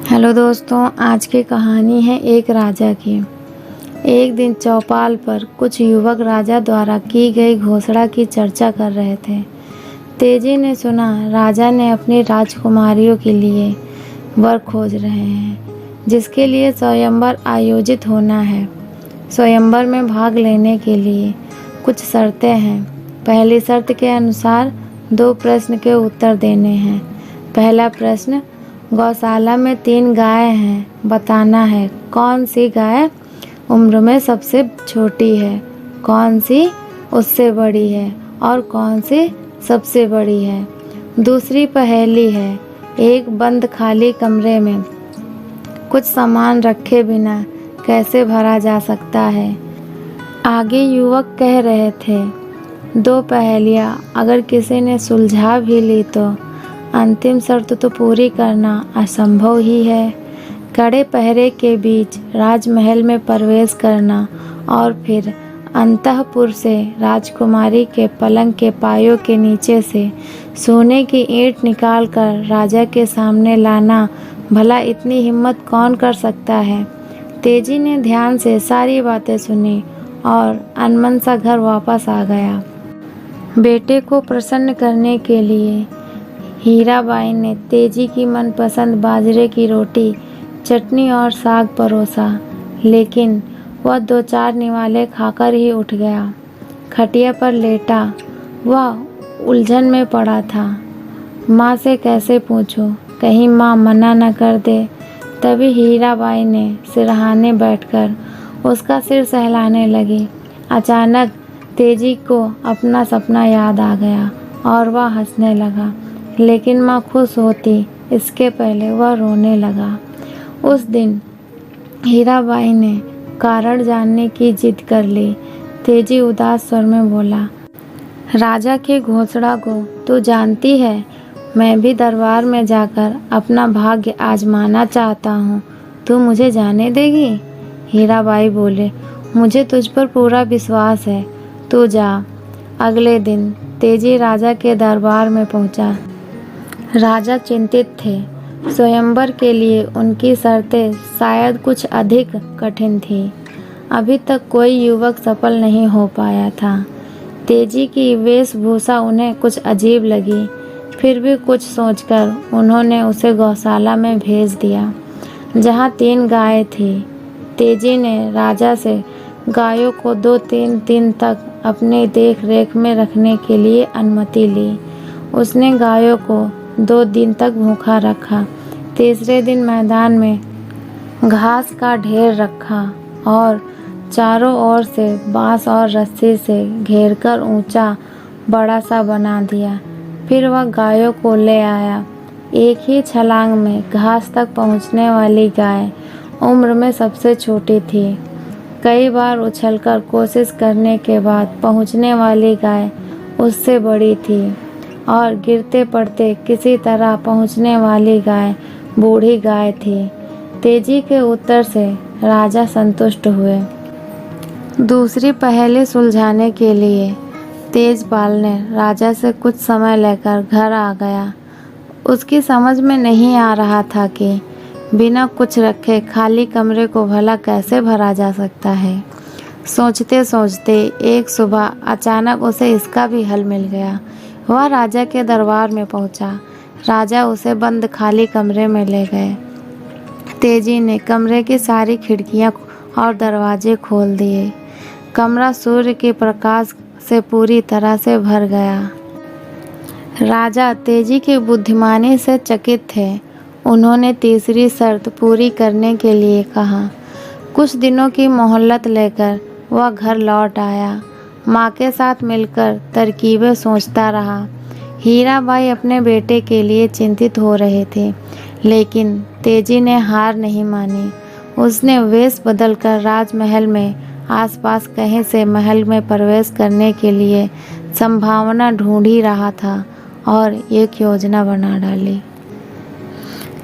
Hello दोस्तों, आज की कहानी है एक राजा की। एक दिन चौपाल पर कुछ युवक राजा द्वारा की गई घोषणा की चर्चा कर रहे थे। तेजी ने सुना राजा ने अपनी राजकुमारियों के लिए वर खोज रहे हैं, जिसके लिए स्वयंवर आयोजित होना है। स्वयंवर में भाग लेने के लिए कुछ शर्तें हैं। पहली शर्त के अनुसार 2 प्रश्न के उत्तर देने हैं। पहला प्रश्न, गौशाला में 3 गाय हैं, बताना है कौन सी गाय उम्र में सबसे छोटी है, कौन सी उससे बड़ी है और कौन सी सबसे बड़ी है। दूसरी पहेली है, एक बंद खाली कमरे में कुछ सामान रखे बिना कैसे भरा जा सकता है। आगे युवक कह रहे थे, 2 पहेलियाँ अगर किसी ने सुलझा भी ली तो अंतिम शर्त तो पूरी करना असंभव ही है। कड़े पहरे के बीच राजमहल में प्रवेश करना और फिर अंतःपुर से राजकुमारी के पलंग के पायों के नीचे से सोने की ईंट निकालकर राजा के सामने लाना, भला इतनी हिम्मत कौन कर सकता है। तेजी ने ध्यान से सारी बातें सुनी और अनमन सा घर वापस आ गया। बेटे को प्रसन्न करने के लिए हीराबाई ने तेजी की मनपसंद बाजरे की रोटी, चटनी और साग परोसा, लेकिन वह 2-4 निवाले खाकर ही उठ गया। खटिया पर लेटा वह उलझन में पड़ा था। माँ से कैसे पूछूं, कहीं माँ मना न कर दे। तभी हीराबाई ने सिरहाने बैठकर उसका सिर सहलाने लगी। अचानक तेजी को अपना सपना याद आ गया और वह हंसने लगा, लेकिन माँ खुश होती इसके पहले वह रोने लगा। उस दिन हीराबाई ने कारण जानने की जिद कर ली। तेजी उदास स्वर में बोला, राजा की घोषणा को तू जानती है, मैं भी दरबार में जाकर अपना भाग्य आजमाना चाहता हूँ, तू मुझे जाने देगी। हीराबाई बोले, मुझे तुझ पर पूरा विश्वास है, तू जा। अगले दिन तेजी राजा के दरबार में पहुँचा। राजा चिंतित थे। स्वयंवर के लिए उनकी शर्तें शायद कुछ अधिक कठिन थी। अभी तक कोई युवक सफल नहीं हो पाया था। तेजी की वेशभूषा उन्हें कुछ अजीब लगी, फिर भी कुछ सोचकर उन्होंने उसे गौशाला में भेज दिया, जहाँ 3 गायें थी। तेजी ने राजा से गायों को 2-3 दिन तक अपने देख रेख में रखने के लिए अनुमति ली। उसने गायों को 2 दिन तक भूखा रखा। तीसरे दिन मैदान में घास का ढेर रखा और चारों ओर से बांस और रस्सी से घेरकर ऊंचा बड़ा सा बना दिया। फिर वह गायों को ले आया। एक ही छलांग में घास तक पहुंचने वाली गाय उम्र में सबसे छोटी थी। कई बार उछलकर कोशिश करने के बाद पहुंचने वाली गाय उससे बड़ी थी और गिरते पड़ते किसी तरह पहुंचने वाली गाय बूढ़ी गाय थी। तेजी के उत्तर से राजा संतुष्ट हुए। दूसरी पहेली सुलझाने के लिए तेजपाल ने राजा से कुछ समय लेकर घर आ गया। उसकी समझ में नहीं आ रहा था कि बिना कुछ रखे खाली कमरे को भला कैसे भरा जा सकता है। सोचते सोचते एक सुबह अचानक उसे इसका भी हल मिल गया। वह राजा के दरबार में पहुंचा। राजा उसे बंद खाली कमरे में ले गए। तेजी ने कमरे की सारी खिड़कियां और दरवाजे खोल दिए। कमरा सूर्य के प्रकाश से पूरी तरह से भर गया। राजा तेजी की बुद्धिमानी से चकित थे। उन्होंने तीसरी शर्त पूरी करने के लिए कहा। कुछ दिनों की मोहलत लेकर वह घर लौट आया। माँ के साथ मिलकर तरकीबें सोचता रहा। हीराबाई अपने बेटे के लिए चिंतित हो रहे थे, लेकिन तेजी ने हार नहीं मानी। उसने वेश बदलकर राजमहल में आसपास कहीं से महल में प्रवेश करने के लिए संभावना ढूंढ ही रहा था और एक योजना बना डाली।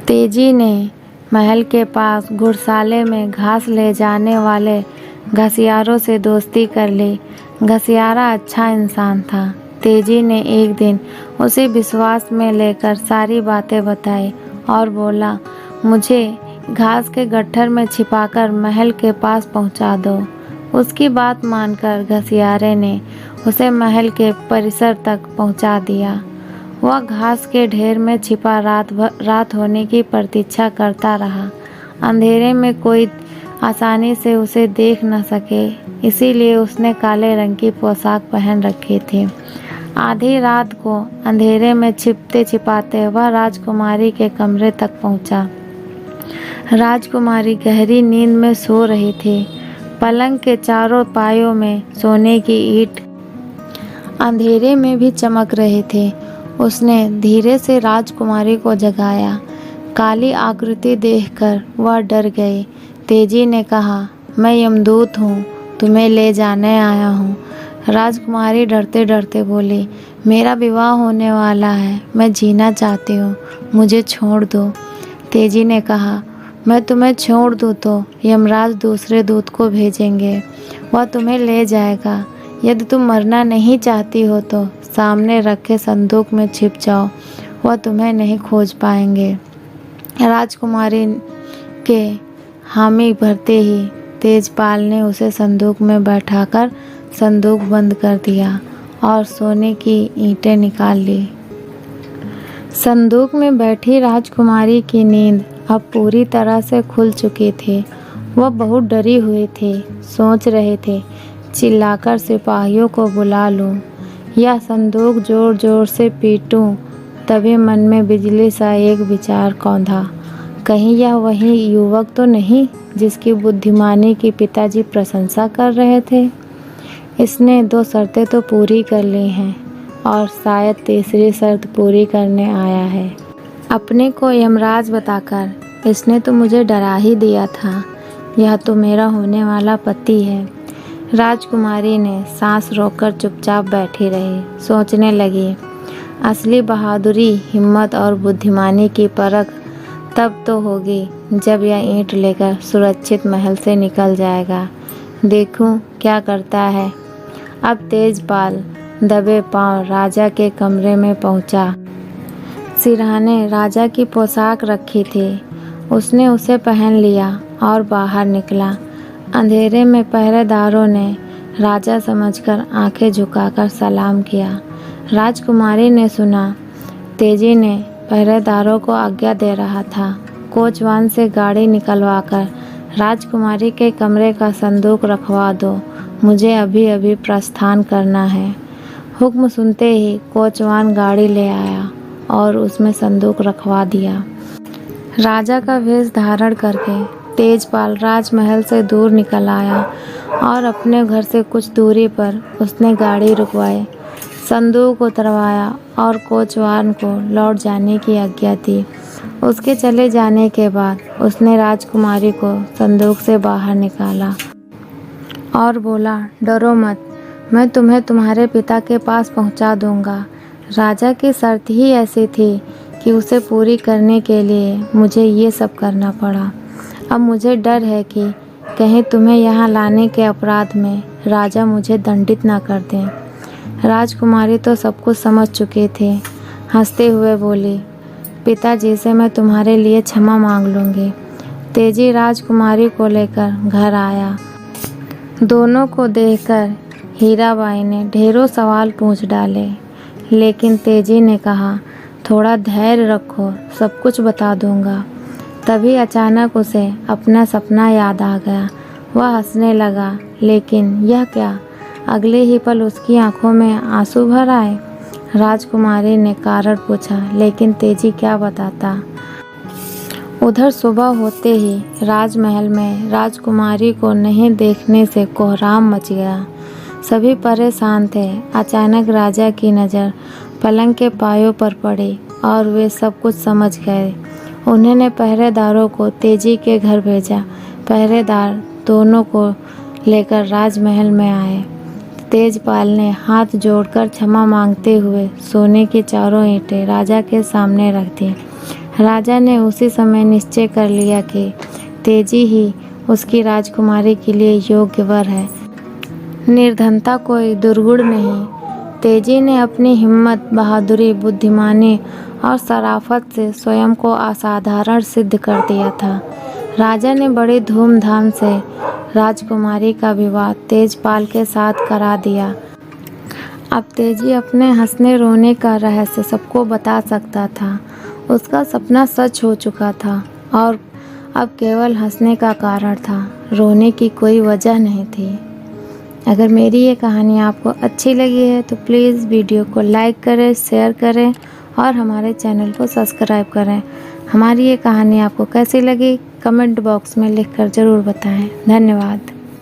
तेजी ने महल के पास घुड़साले में घास ले जाने वाले घसियारों से दोस्ती कर ली। घसियारा अच्छा इंसान था। तेजी ने एक दिन उसे विश्वास में लेकर सारी बातें बताई और बोला, मुझे घास के गट्ठर में छिपाकर महल के पास पहुंचा दो। उसकी बात मानकर घसियारे ने उसे महल के परिसर तक पहुंचा दिया। वह घास के ढेर में छिपा रात होने की प्रतीक्षा करता रहा। अंधेरे में कोई आसानी से उसे देख न सके, इसीलिए उसने काले रंग की पोशाक पहन रखी थी। आधी रात को अंधेरे में छिपते छिपाते वह राजकुमारी के कमरे तक पहुंचा। राजकुमारी गहरी नींद में सो रही थी। पलंग के चारों पायों में सोने की ईंट अंधेरे में भी चमक रहे थे। उसने धीरे से राजकुमारी को जगाया। काली आकृति देखकर वह डर गई। तेजी ने कहा, मैं यमदूत हूँ, तुम्हें ले जाने आया हूँ। राजकुमारी डरते डरते बोली, मेरा विवाह होने वाला है, मैं जीना चाहती हूँ, मुझे छोड़ दो। तेजी ने कहा, मैं तुम्हें छोड़ दूँ तो यमराज दूसरे दूत को भेजेंगे, वह तुम्हें ले जाएगा। यदि तुम मरना नहीं चाहती हो तो सामने रखे संदूक में छिप जाओ, वह तुम्हें नहीं खोज पाएंगे। राजकुमारी के हामी भरते ही तेजपाल ने उसे संदूक में बैठाकर संदूक बंद कर दिया और सोने की ईंटें निकाल ली। संदूक में बैठी राजकुमारी की नींद अब पूरी तरह से खुल चुकी थी। वह बहुत डरी हुई थी। सोच रहे थे, चिल्लाकर सिपाहियों को बुला लूं या संदूक जोर जोर से पीटूं। तभी मन में बिजली सा एक विचार कौंधा, कहीं यह वही युवक तो नहीं जिसकी बुद्धिमानी की पिताजी प्रशंसा कर रहे थे। इसने 2 शर्तें तो पूरी कर ली हैं और शायद तीसरी शर्त पूरी करने आया है। अपने को यमराज बताकर इसने तो मुझे डरा ही दिया था। यह तो मेरा होने वाला पति है। राजकुमारी ने सांस रोककर चुपचाप बैठी रही। सोचने लगी, असली बहादुरी, हिम्मत और बुद्धिमानी की परख तब तो होगी जब यह ईंट लेकर सुरक्षित महल से निकल जाएगा। देखूं क्या करता है। अब तेजपाल दबे पांव राजा के कमरे में पहुंचा। सिरहाने राजा की पोशाक रखी थी। उसने उसे पहन लिया और बाहर निकला। अंधेरे में पहरेदारों ने राजा समझकर आंखें झुकाकर सलाम किया। राजकुमारी ने सुना, तेजी ने पहरेदारों को आज्ञा दे रहा था, कोचवान से गाड़ी निकलवाकर राजकुमारी के कमरे का संदूक रखवा दो, मुझे अभी अभी प्रस्थान करना है। हुक्म सुनते ही कोचवान गाड़ी ले आया और उसमें संदूक रखवा दिया। राजा का वेश धारण करके तेजपाल राजमहल से दूर निकल आया और अपने घर से कुछ दूरी पर उसने गाड़ी रुकवाई, संदूक उतरवाया और कोचवान को लौट जाने की आज्ञा दी। उसके चले जाने के बाद उसने राजकुमारी को संदूक से बाहर निकाला और बोला, डरो मत, मैं तुम्हें तुम्हारे पिता के पास पहुंचा दूंगा। राजा की शर्त ही ऐसी थी कि उसे पूरी करने के लिए मुझे ये सब करना पड़ा। अब मुझे डर है कि कहीं तुम्हें यहाँ लाने के अपराध में राजा मुझे दंडित ना कर दें। राजकुमारी तो सब कुछ समझ चुकी थी। हंसते हुए बोली, पिताजी से मैं तुम्हारे लिए क्षमा मांग लूँगी। तेजी राजकुमारी को लेकर घर आया। दोनों को देखकर हीराबाई ने ढेरों सवाल पूछ डाले, लेकिन तेजी ने कहा, थोड़ा धैर्य रखो, सब कुछ बता दूंगा। तभी अचानक उसे अपना सपना याद आ गया। वह हंसने लगा, लेकिन यह क्या? अगले ही पल उसकी आंखों में आंसू भर आए। राजकुमारी ने कारण पूछा, लेकिन तेजी क्या बताता। उधर सुबह होते ही राजमहल में राजकुमारी को नहीं देखने से कोहराम मच गया। सभी परेशान थे। अचानक राजा की नज़र पलंग के पायों पर पड़ी और वे सब कुछ समझ गए। उन्होंने पहरेदारों को तेजी के घर भेजा। पहरेदार दोनों को लेकर राजमहल में आए। तेजपाल ने हाथ जोड़कर क्षमा मांगते हुए सोने की चारों ईंटें राजा के सामने रख दी। राजा ने उसी समय निश्चय कर लिया कि तेजी ही उसकी राजकुमारी के लिए योग्य वर है। निर्धनता कोई दुर्गुण नहीं। तेजी ने अपनी हिम्मत, बहादुरी, बुद्धिमानी और शराफत से स्वयं को असाधारण सिद्ध कर दिया था। राजा ने बड़ी धूमधाम से राजकुमारी का विवाह तेजपाल के साथ करा दिया। अब तेजी अपने हंसने रोने का रहस्य सबको बता सकता था। उसका सपना सच हो चुका था और अब केवल हंसने का कारण था, रोने की कोई वजह नहीं थी। अगर मेरी ये कहानी आपको अच्छी लगी है तो प्लीज़ वीडियो को लाइक करें, शेयर करें और हमारे चैनल को सब्सक्राइब करें। हमारी ये कहानी आपको कैसी लगी कमेंट बॉक्स में लिखकर ज़रूर बताएं। धन्यवाद।